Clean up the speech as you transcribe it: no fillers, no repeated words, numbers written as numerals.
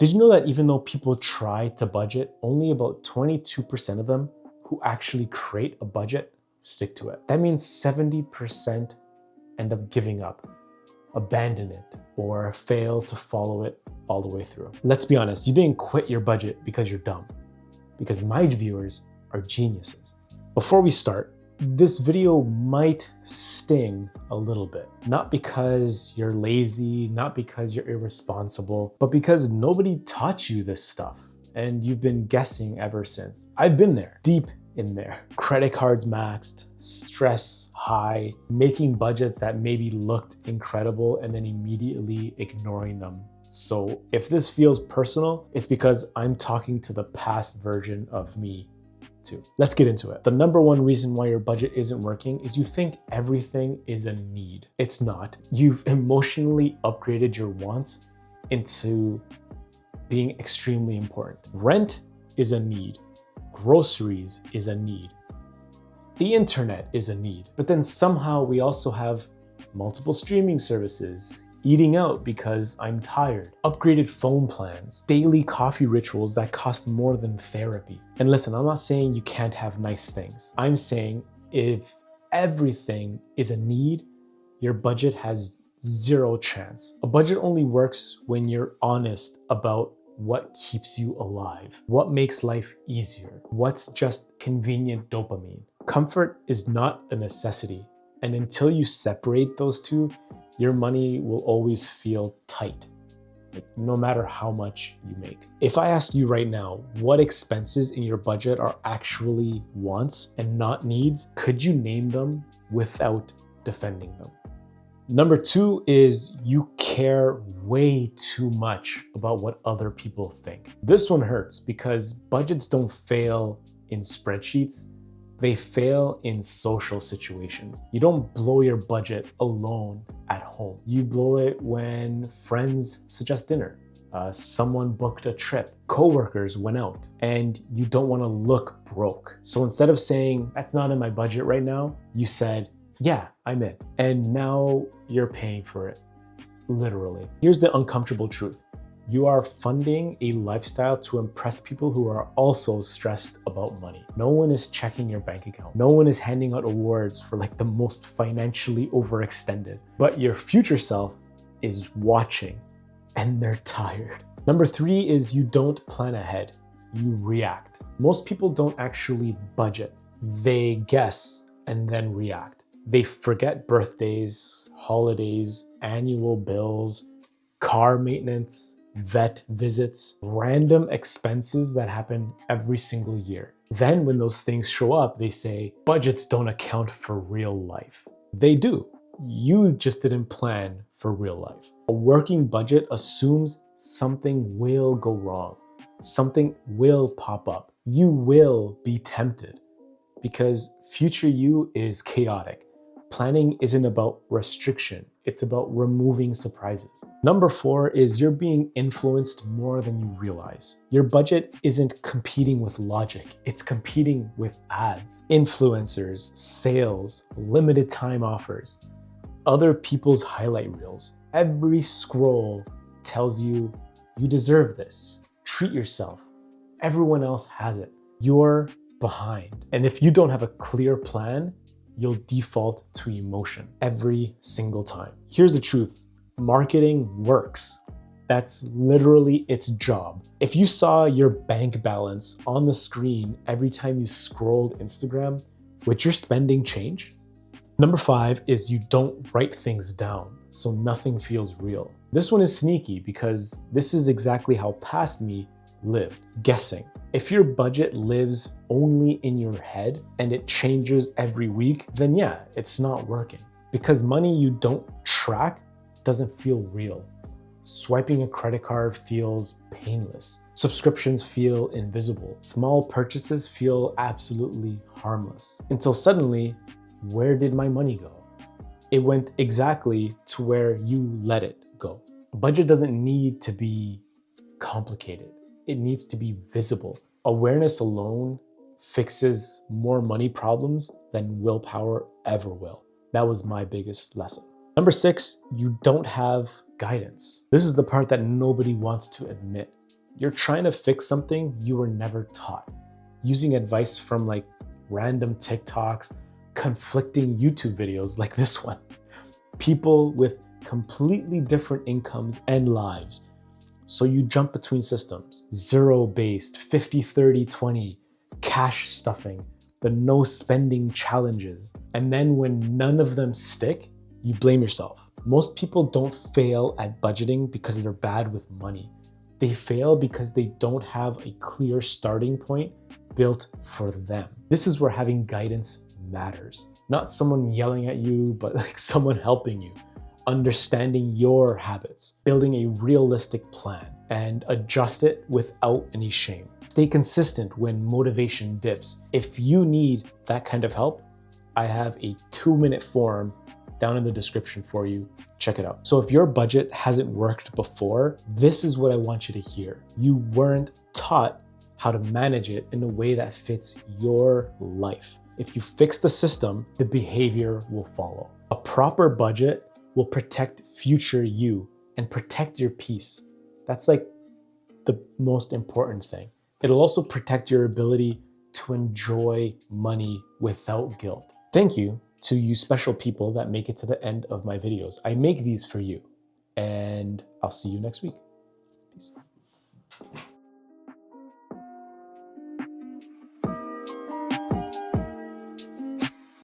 Did you know that even though people try to budget, only about 22% of them who actually create a budget stick to it? That means 70% end up giving up, abandon it, or fail to follow it all the way through. Let's be honest, you didn't quit your budget because you're dumb, because my viewers are geniuses. Before we start, this video might sting a little bit, not because you're lazy, not because you're irresponsible, but because nobody taught you this stuff and you've been guessing ever since. I've been there, deep in there. Credit cards maxed, stress high, making budgets that maybe looked incredible and then immediately ignoring them. So if this feels personal, it's because I'm talking to the past version of me too. Let's get into it. The number one reason why your budget isn't working is you think everything is a need. It's not. You've emotionally upgraded your wants into being extremely important. Rent is a need. Groceries is a need. The internet is a need. But then somehow we also have multiple streaming services, eating out because I'm tired, upgraded phone plans, daily coffee rituals that cost more than therapy. And listen, I'm not saying you can't have nice things. I'm saying if everything is a need, your budget has zero chance. A budget only works when you're honest about what keeps you alive, what makes life easier, what's just convenient dopamine. Comfort is not a necessity. And until you separate those two, your money will always feel tight, no matter how much you make. If I ask you right now, what expenses in your budget are actually wants and not needs, could you name them without defending them? Number two is you care way too much about what other people think. This one hurts because budgets don't fail in spreadsheets. They fail in social situations. You don't blow your budget alone at home. You blow it when friends suggest dinner, someone booked a trip, coworkers went out, and you don't want to look broke. So instead of saying, that's not in my budget right now, you said, yeah, I'm in. And now you're paying for it, literally. Here's the uncomfortable truth. You are funding a lifestyle to impress people who are also stressed about money. No one is checking your bank account. No one is handing out awards for like the most financially overextended. But your future self is watching and they're tired. Number three is you don't plan ahead. You react. Most people don't actually budget. They guess and then react. They forget birthdays, holidays, annual bills, car maintenance, vet visits, random expenses that happen every single year. Then when those things show up, they say, budgets don't account for real life. They do. You just didn't plan for real life. A working budget assumes something will go wrong. Something will pop up. You will be tempted because future you is chaotic. Planning isn't about restriction. It's about removing surprises. Number four is you're being influenced more than you realize. Your budget isn't competing with logic. It's competing with ads, influencers, sales, limited time offers, other people's highlight reels. Every scroll tells you, you deserve this. Treat yourself. Everyone else has it. You're behind. And if you don't have a clear plan, you'll default to emotion every single time. Here's the truth. Marketing works. That's literally its job. If you saw your bank balance on the screen every time you scrolled Instagram, would your spending change? Number five is you don't write things down, so nothing feels real. This one is sneaky because this is exactly how past me lived, guessing. If your budget lives only in your head and it changes every week, then yeah, it's not working. Because money you don't track doesn't feel real. Swiping a credit card feels painless. Subscriptions feel invisible. Small purchases feel absolutely harmless. Until suddenly, where did my money go? It went exactly to where you let it go. A budget doesn't need to be complicated. It needs to be visible. Awareness alone fixes more money problems than willpower ever will. That was my biggest lesson. Number six, you don't have guidance. This is the part that nobody wants to admit. You're trying to fix something you were never taught, using advice from like random TikToks, conflicting YouTube videos like this one, people with completely different incomes and lives. So you jump between systems, zero-based, 50, 30, 20, cash stuffing, the no spending challenges. And then when none of them stick, you blame yourself. Most people don't fail at budgeting because they're bad with money. They fail because they don't have a clear starting point built for them. This is where having guidance matters. Not someone yelling at you, but like someone helping you. Understanding your habits, building a realistic plan, and adjust it without any shame. Stay consistent when motivation dips. If you need that kind of help, I have a 2-minute form down in the description for you. Check it out. So if your budget hasn't worked before, this is what I want you to hear. You weren't taught how to manage it in a way that fits your life. If you fix the system, the behavior will follow. A proper budget will protect future you and protect your peace. That's like the most important thing. It'll also protect your ability to enjoy money without guilt. Thank you to you special people that make it to the end of my videos. I make these for you, and I'll see you next week.